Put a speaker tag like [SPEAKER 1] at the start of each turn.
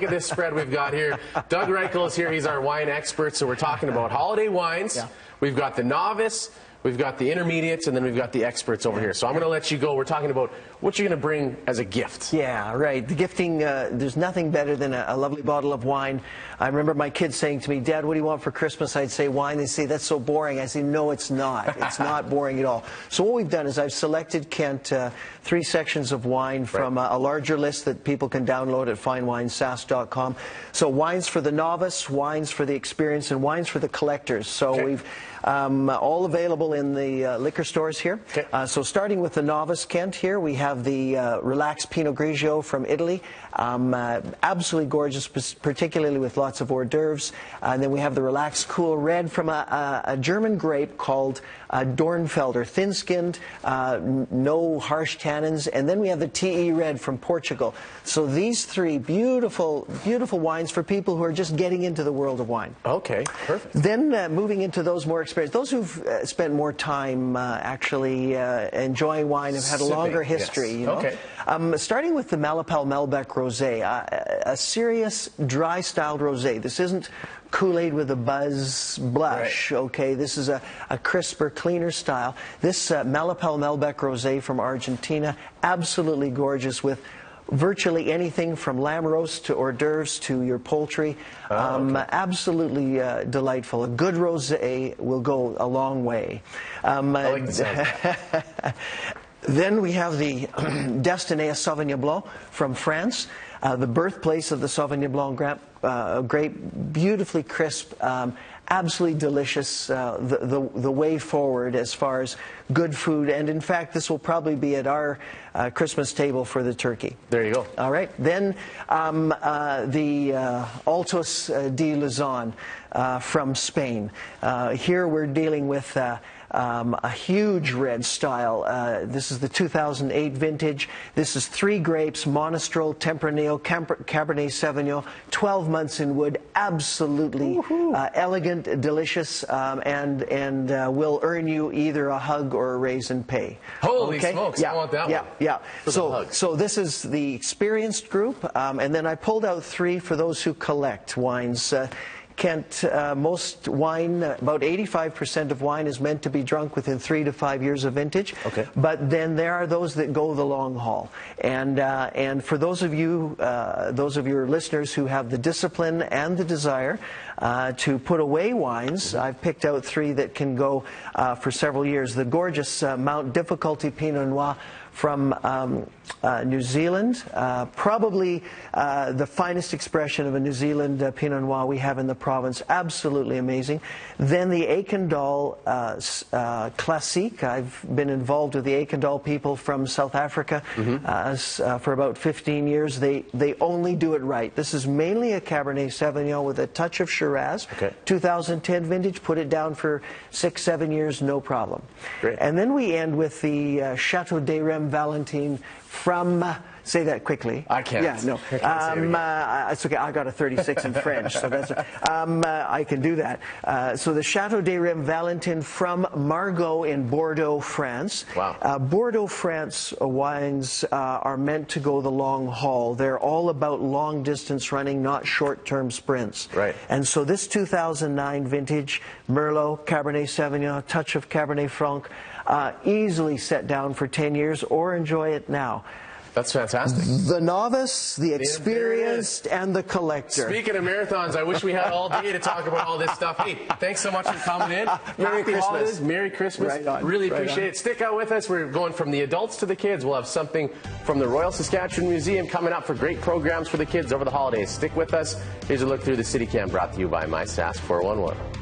[SPEAKER 1] look at this spread we've got here. Doug Reichel is here. He's our wine expert. So we're talking about holiday wines. Yeah. We've got the novice. We've got the intermediates, and then we've got the experts over here. So I'm going to let you go. We're talking about what you're going to bring as a gift.
[SPEAKER 2] Yeah, right. The gifting, there's nothing better than a lovely bottle of wine. I remember my kids saying to me, Dad, what do you want for Christmas? I'd say wine. They'd say, that's so boring. I say, no, it's not. It's not boring at all. So what we've done is I've selected, Kent, 3 sections of wine from a larger list that people can download at finewinesask.com. So wines for the novice, wines for the experienced, and wines for the collectors. So we've all available in the liquor stores here. So starting with the novice, Kent, here we have the relaxed Pinot Grigio from Italy. Absolutely gorgeous, particularly with lots of hors d'oeuvres. And then we have the relaxed cool red from a German grape called Dornfelder, thin-skinned, no harsh tannins. And then we have the TE red from Portugal. So these 3 beautiful, beautiful wines for people who are just getting into the world of wine.
[SPEAKER 1] Okay, perfect.
[SPEAKER 2] Then moving into those more experienced, those who've spent more time actually enjoying wine, have had a longer history. You know? Starting with the Malapal Malbec Rosé, a serious dry-styled rosé. This isn't Kool-Aid with a buzz blush, okay? This is a crisper, cleaner style. This Malapal Malbec Rosé from Argentina, absolutely gorgeous with virtually anything from lamb roast to hors d'oeuvres to your poultry. Absolutely delightful. A good rosé will go a long way.
[SPEAKER 1] I like the sound.
[SPEAKER 2] Then we have the Destinée Sauvignon Blanc from France, the birthplace of the Sauvignon Blanc grape, beautifully crisp, absolutely delicious, the way forward as far as good food. And in fact, this will probably be at our Christmas table for the turkey.
[SPEAKER 1] There you go.
[SPEAKER 2] All right. Then the Altos de Luzon from Spain. Here we're dealing with a huge red style. This is the 2008 vintage. This is 3 grapes, Monastrell, Tempranillo, Cabernet Sauvignon, 12 months in wood, absolutely elegant, delicious, and will earn you either a hug or a raise in pay.
[SPEAKER 1] Holy smokes, I want that one.
[SPEAKER 2] Yeah. So this is the experienced group, and then I pulled out 3 for those who collect wines. Kent, most wine, about 85% of wine is meant to be drunk within 3 to 5 years of vintage. But then there are those that go the long haul. And for those of you, those of your listeners who have the discipline and the desire to put away wines, I've picked out 3 that can go for several years. The gorgeous Mount Difficulty Pinot Noir from New Zealand, probably the finest expression of a New Zealand Pinot Noir we have in the province, absolutely amazing. Then the Eikendal Classique. I've been involved with the Eikendal people from South Africa for about 15 years. They only do it right. This is mainly a Cabernet Sauvignon with a touch of Shiraz. 2010 vintage, put it down for 6-7 years, no problem. And then we end with the Chateau des Rems Valentine from, say that quickly.
[SPEAKER 1] I can't.
[SPEAKER 2] Yeah, no. It's okay. I got a 36 in French, so that's I can do that. So the Chateau des Rems Valentine from Margaux in Bordeaux, France.
[SPEAKER 1] Wow.
[SPEAKER 2] Bordeaux, France wines are meant to go the long haul. They're all about long distance running, not short-term sprints. And so this 2009 vintage Merlot, Cabernet Sauvignon, touch of Cabernet Franc, easily set down for 10 years or enjoy it now.
[SPEAKER 1] That's fantastic.
[SPEAKER 2] The novice, the experienced, and the collector.
[SPEAKER 1] Speaking of marathons, I wish we had all day to talk about all this stuff. Hey, thanks so much for coming in.
[SPEAKER 2] Merry Christmas.
[SPEAKER 1] Holidays. Merry Christmas.
[SPEAKER 2] Right on.
[SPEAKER 1] Really appreciate it. Stick out with us. We're going from the adults to the kids. We'll have something from the Royal Saskatchewan Museum coming up for great programs for the kids over the holidays. Stick with us. Here's a look through the City Cam brought to you by My Sask 411.